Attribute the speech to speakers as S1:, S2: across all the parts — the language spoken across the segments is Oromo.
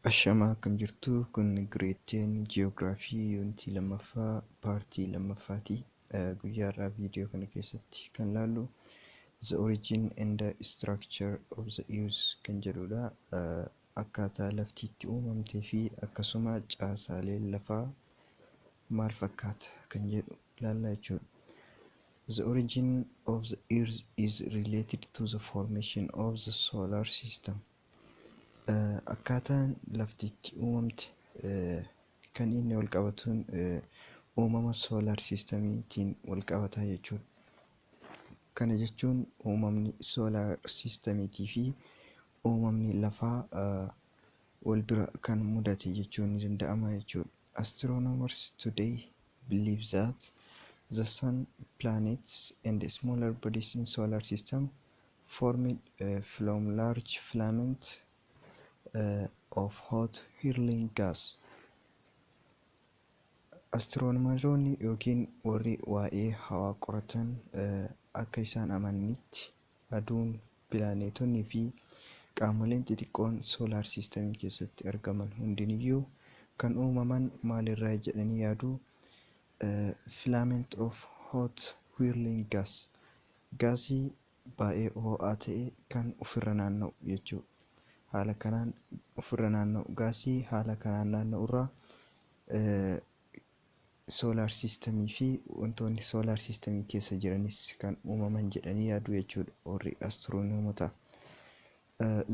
S1: Ashama akkam jirtu kun Greeteen Ji'oogiraafii yuunitii lammaffaa paartii lammaffaati. Guyyaa irraa viidiyoo kana keessatti kan ilaallu The Origin and the Structure of the Earth kan jedhudha. Akkaataa lafti itti uumamtee fi akkasuma caasaaleen lafaa maal fakkaata kan jedhu ilaalla jechuudha. The origin of the Earth is related to the formation of the solar system. Akkaataan lafti itti uumamte kan inni wal qabatuun uumama solar systemiitiin wal qabataa jechuudha. Kana jechuun uumamni solar systemiitii fi uumamni lafaa wal bira kan mudate jechuun ni danda'ama jechuudha. Astronomers today believe that the sun, planets and smaller bodies in solar system formed from large filaments of hot whirling gas. Astiroonomaroonni yookiin warri waa'ee hawaa qoratan akka isaan amananitti aduun, pilaaneetonnii fi qaamoleen xixiqqoon soolaar siistemii keessatti argaman hundiniyyuu kan uumaman maalirraa jedhanii yaadu filament of hot whirling gas, gaasii baay'ee ho'aa ta'e kan ofirra naanna'u jechuudha. Haala kanaan ofirra naanna'u gaasii haala kanaan naanna'urraa soolaar siistemii fi wantoonni soolaar siistemii keessa jiranis kan uumaman jedhanii yaadu jechuudha warri astiroonomoota.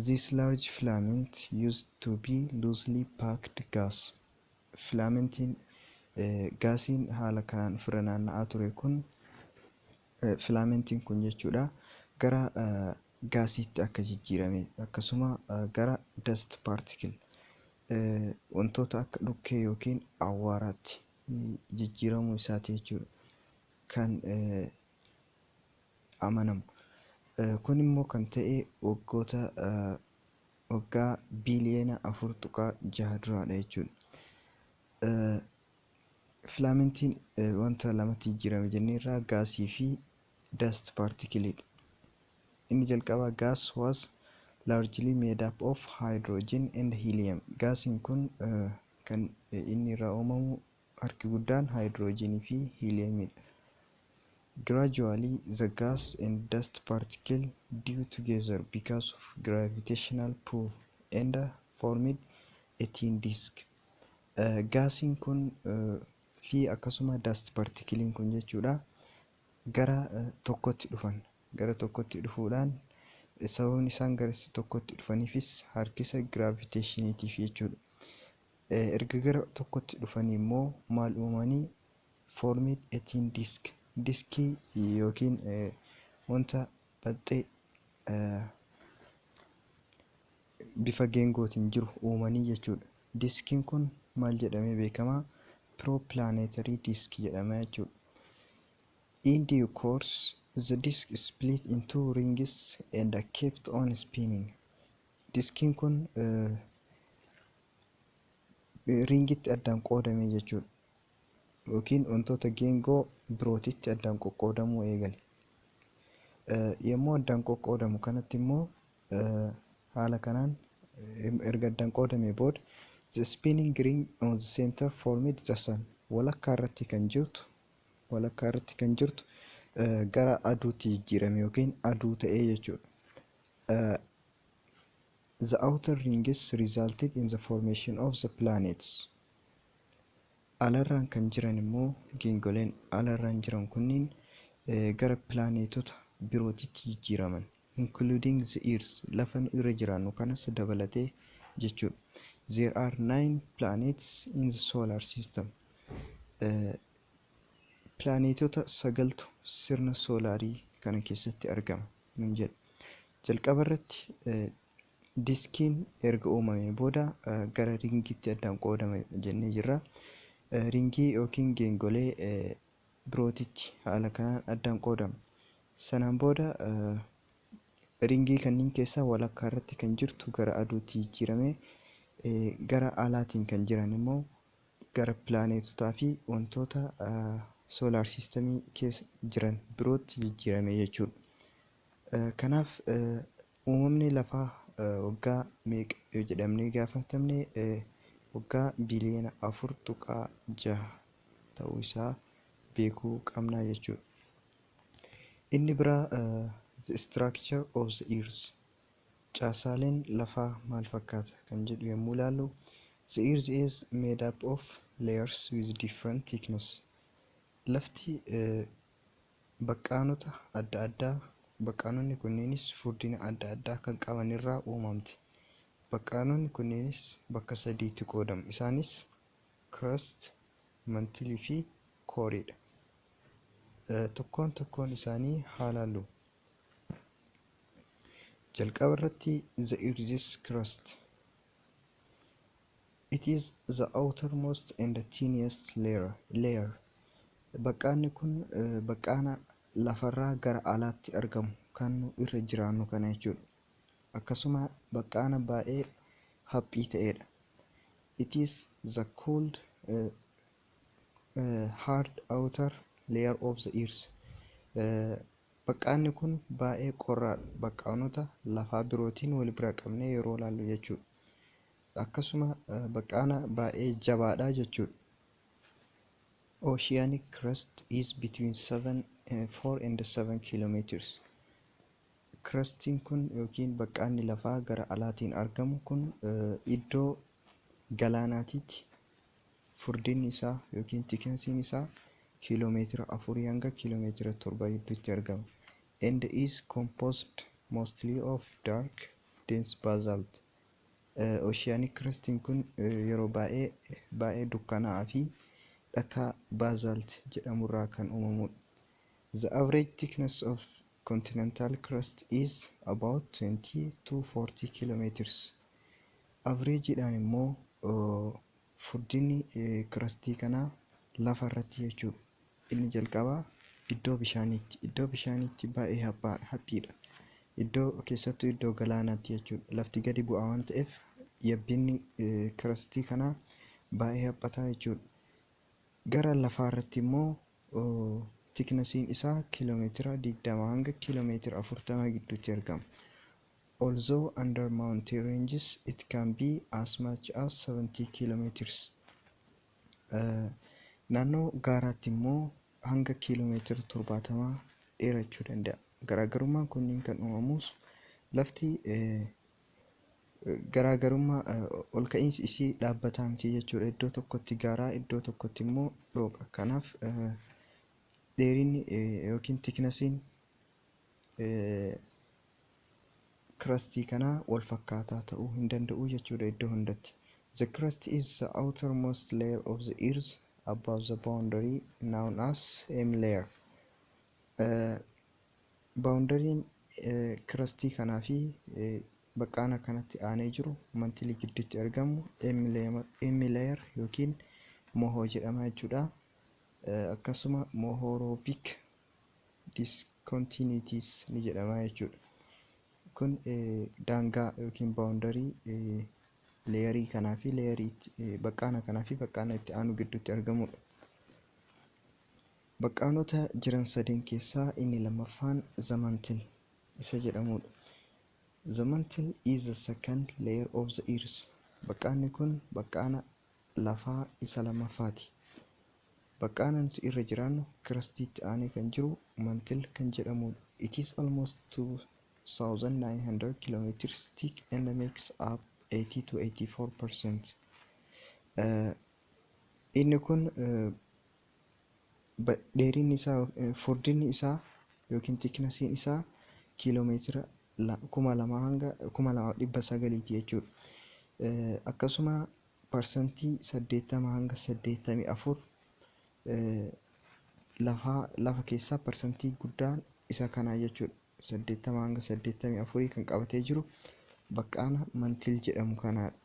S1: This large filament used to be loosely packed gas. Filamentiin gaasiin haala kanaan ofirra naanna'aa ture kun filamentiin kun jechuudha gara gaasiitti akka jijjiirame akkasuma gara dust particle wantoota akka dhukkee yookiin awwaaraatti jijjiiramuu isaati jechuudha kan amanamu. Kun immoo kan ta'e waggaa biiliyeena 4.6 duraadha jechuudha. Filamentiin wanta lamatti jijjiirame jenneerraa gaasii fi dust particle. Inni jalqaba gas was largely made up of hydrogen and helium. Gaasiin kun kan inni irraa uumamu harki guddaan hydrogenii fi heliumidha. Gradually the gas and dust particle drew together because of gravitational pull and formed a thin disk. Gaasiin kun fi akkasuma dust particlein kun jechuudha gara tokkotti dhufan. Gara tokkotti dhufuudhaan sababni isaan gara tokkotti dhufaniifis harkisa giraaviteeshiniitiif jechuudha. Erga gara tokkotti dhufanii immoo maal uumanii formed a thin disk. Diskii yookiin wanta baxxee bifa geengootiin jiru uumanii jechuudha. Diskiin kun maal jedhamee beekama? Pro-planetary disk jedhama jechuudha. In due course the disk split into rings and kept on spinning. Diskiin kun ringitti addaan qoodame jechuudha yookiin wantoota geengoo birootitti addaan qoqqoodamuu eegale. Yommuu addaan qoqqoodamu kanatti immoo haala kanaan erga addaan qoodamee booda the spinning ring on the center formed the sun. Walakkaa irratti kan jirtu gara aduutti jijjiirame yookiin aduu ta'ee jechuudha. The outer rings resulted in the formation of the planets. Alarraan kan jiran immoo geengoleen alarraan jiran kunniin gara plaanetota birootitti jijjiiraman including the earth, lafa irra jiraannu kanas dabalatee jechuudha. There are 9 planets in the solar system. Plaanetota 9tu sirna soolaarii kana keessatti argama nun jedha. Jalqaba irratti diskiin erga uumamee booda gara ringiitti addaan qoodame jennee jirra. Ringii yookiin geengolee birootitti haala kanaan addaan qoodama. Sanaan booda ringii kanneen keessaa walakkaa irratti kan jirtu gara aduutti jijjiirame, gara alaatiin kan jiran immoo gara pilaanetotaa fi wantoota soolaar siistemii keessa jiran birootti jijjiirame jechuudha. Kanaaf uumamni lafaa waggaa meeqa yoo jedhamnee gaafatamne waggaa biliyoona 4.6 ta'uu isaa beekuu qabna jechuudha. Inni biraa the structure of the earth. Caasaaleen lafaa maal fakkaata kan jedhu yommuu ilaallu, the earth is made up of layers with different thickness. Lafti baqqaanota adda addaa, baqqaanonni kunneenis furdina adda addaa kan qaban irraa uumamti. Baqqaanonni kunneenis bakka sadiitti qoodamu. Isaanis crust, mantle fi coreedha. Tokkoon tokkoon isaanii haa ilaallu. Jalqaba irratti the earth's crust. It is the outermost and the tiniest layer. Baqqaanni kun baqqaana lafarraa gara alaatti argamu kan nu irra jiraannu kana jechuudha. Akkasuma baqqaana baay'ee haphii ta'edha. It is the cold hard outer layer of the earth. Baqqaanni kun baay'ee qorraadha. Baqqaanota lafaa birootiin wal bira qabnee yeroo ilaallu jechuudha. Akkasuma baqqaana baay'ee jabaadha jechuudha. Oceanic crust is between 4 and 7 kilometers. Crustiin kun yookiin baqqaanni lafaa gara alaatiin argamu kun iddoo galaanaatiitti furdinni isaa yookiin thicknessiin isaa kiiloomeetira 4 hanga kiiloomeetira 7 gidduutti argama. And is composed mostly of dark dense basalt. Oceanic crustiin kun yeroo baay'ee dukkanaa'aa fi dhakaa basalt jedhamurraa kan uumamudha. The average thickness of continental crust is about 20 to 40 kilometers. Averageidhaan immoo furdinni crustii kanaa lafa irratti jechuudha. Inni jalqabaa iddoo bishaaniitti baay'ee haphiidha. Keessattuu iddoo galaanaatti jechuudha. Lafti gadi bu'aa waan ta'eef yabbinni crustii kanaa baay'ee haphataa jechuudha. Gara lafaa irratti immoo thicknessiin isaa kiiloomeetira 20 hanga kiiloomeetira 40 gidduutti argama. Although under mountain ranges it can be as much as 70 kilometers. Naannoo gaaraatti immoo hanga kiiloomeetira 70 dheerachuu danda'a. Garaagarummaan kunniin kan uumamus lafti garaagarummaa ol ka'iinsi isii dhaabbataa miti jechuudha. Iddoo tokkotti gaaraa, iddoo tokkotti immoo dhooqa. Kanaaf dheerinni yookiin thicknessiin crustii kanaa wal fakkaataa ta'uu hin danda'u jechuudha iddoo hundatti. The crust is the outermost layer of the earth above the boundary known as layer. Boundariin crustii kanaa fi baqqaana kanatti aanee jiru mantilii gidduutti argamu layer yookiin mohoo jedhama jechuudha. Akkasuma mohoropic discontinuities ni jedhama jechuudha. Kun daangaa yookiin boundarii leeyarii kanaa fi baqqaana kanaa fi baqqaana itti aanu gidduutti argamudha. Baqqaanota jiran sadeen keessaa inni lammaffaan the mantle isa jedhamudha. The mantle is the second layer of the earth. Baqqaanni kun baqqaana lafaa isa lammaffaati. Baqqaana nuti irra jiraannu crustiitti aanee kan jiru mantle kan jedhamudha. It is almost 2,900 kilometers thick and makes up 80 to 84%. Inni kun dheerinni isaa furdinni isaa yookiin thicknessiin isaa kiiloomeetira 2,000 hanga 2,900 jechuudha. Akkasuma parsantii 80 hanga 84 lafa keessaa parsantii guddaan isa kanaa jechuudha. 80 hanga 84 kan qabatee jiru baqqaana mantle jedhamu kanaadha.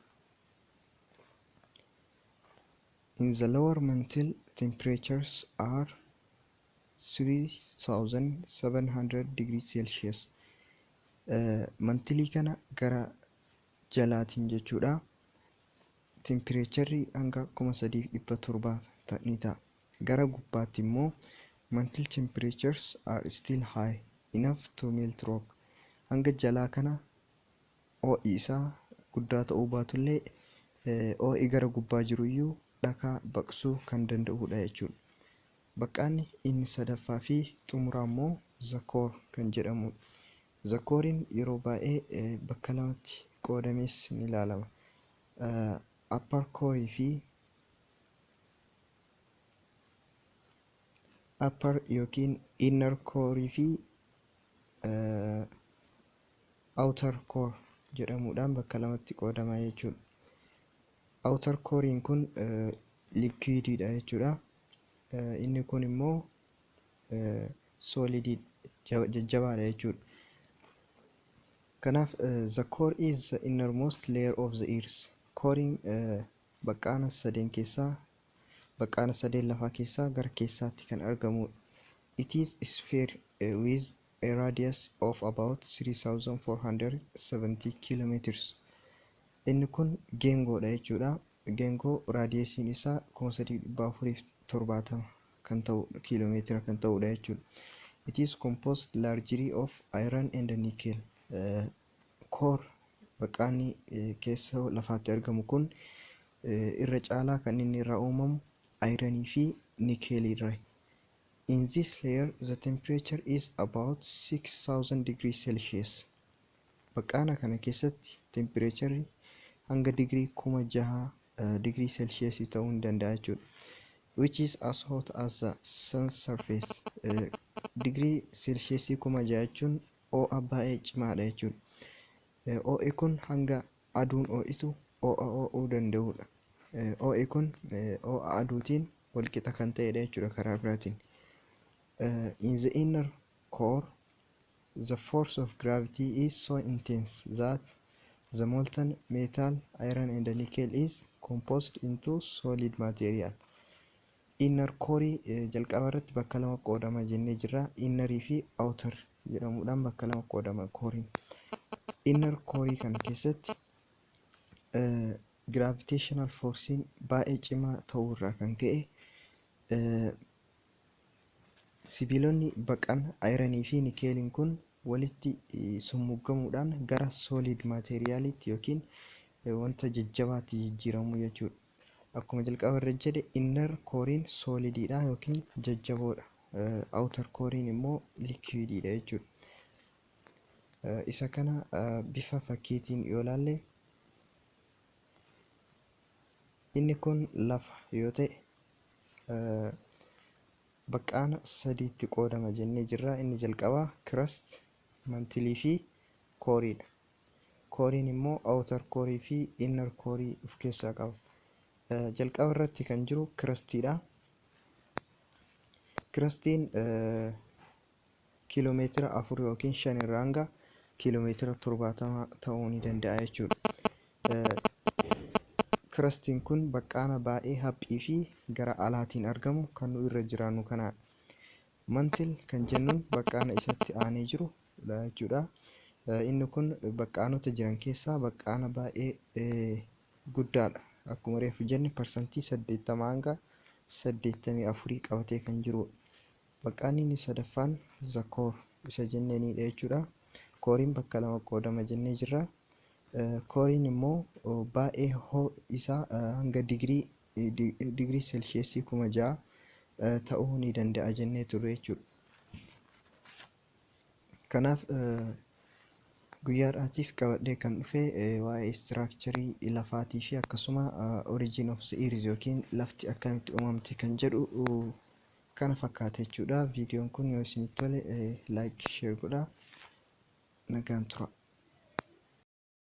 S1: In the lower mantle, temperatures are 3,700 degrees Celsius. Mantilii kana gara jalaatiin jechuudha. Tempereecharii hanga 3,700 ni ta'a. Gara gubbaatti immoo mantle temperatures are still high enough to melt rock. Hanga jalaa kana ho'i isaa guddaa ta'uu baatullee ho'i gara gubbaa jiruyyuu dhakaa baqsuu kan danda'udha jechuudha. Baqqaanni inni sadaffaa fi xumuraa immoo zakoor kan jedhamudha. Zakooriin yeroo baay'ee bakka lamatti qoodamees ni ilaalama. Upper koorii fi upper yookiin inner koorii fi outer core jedhamuudhaan bakka lamatti qoodama jechuudha. Outer kooriin kun liquiididha jechuudha. Inni kun immoo solid jajjabaadha jechuudha. Kanaaf the core is the innermost layer of the earth. Kooriin baqqaana sadeen keessaa baqqaana sadeen lafaa keessaa gara keessaatti kan argamudha. It is sphere with a radius of about 3470 kilometers. Inni kun geengoodha jechuudha. Geengoo raadiyesiin isaa 3470 kan ta'u kiiloomeetira kan ta'udha jechuudha. It is composed largely of iron and nickel. Core baqqaanni keessa lafaatti argamu kun irra caalaa kan inni irraa uumamu ironii fi nickel irraa. In this layer the temperature is about 6000 degrees Celsius. Baqqaana kana keessatti temperature hanga digirii 6000 degree Celsius ta'uu ni danda'a jechuudha. Which is as hot as the sun's surface. Degree Celsius 6000 jechuun ho'a baay'ee cimaadha jechuudha. Ho'i kun hanga aduun ho'itu ho'a ho'uu danda'udha. Ho'i kun ho'a aduutiin walqixa kan ta'edha jechuudha karaa biraatiin. In the inner core, the force of gravity is so intense that the molten metal, iron and nickel is composed into solid material. Inner core jalqaba irratti bakka lama qoodama jennee jirra. Innerii fi outer jedhamuudhaan bakka lama qoodama kooriin. Inner core kana keessatti gravitational forcein baay'ee cimaa ta'uu irraa kan ka'e sibiilonni baqan ironii fi nickelin kun walitti summugamuudhaan gara solid materialitti yookiin wanta jajjabaatti jijjiiramu jechuudha. Akkuma jalqaba irra jedhe inner kooriin solididha yookiin jajjaboodha. Outer kooriin immoo liquididha jechuudha. Isa kana bifa fakkiitiin yoo ilaalle inni kun lafa yoo ta'e baqqaana sadiitti qoodama jennee jirra. Inni jalqabaa crust, mantle fi kooriidha. Kooriin immoo outer koorii fi inner koorii of keessaa qaba. Jalqaba irratti kan jiru crustidha. Crustiin kiiloomeetira 4 yookiin 5 irraa hanga kiiloomeetira 70 ta'uu ni danda'a jechuudha. Crustiin kun baqqaana baay'ee haphii fi gara alaatiin argamu kan nu irra jiraannu kanadha. Mantle kan jennuun baqqaana isatti aanee jiru jechuudha. Inni kun baqqaanota jiran keessaa baqqaana baay'ee guddaadha. Akkuma reefu jenne parsantii 80 hanga 84 qabatee kan jirudha. Baqqaanni inni sadaffaan zakoor isa jenneenidha jechuudha. Kooriin bakka lama qoodama jennee jirra. Kooriin immoo baay'ee ho'i isaa hanga digirii Celsius 6000 ta'uu ni danda'a jennee turre jechuudha. Kanaaf guyyaa har'aatiif qabadhee kan dhufe waa'ee structurii lafaatii fi akkasuma origin of the earth yookiin lafti akkamitti uumamte kan jedhu kana fakkaata jechuudha. Viidiyoon kun yoo isinitti tole like share godhaa. Nagaan tura.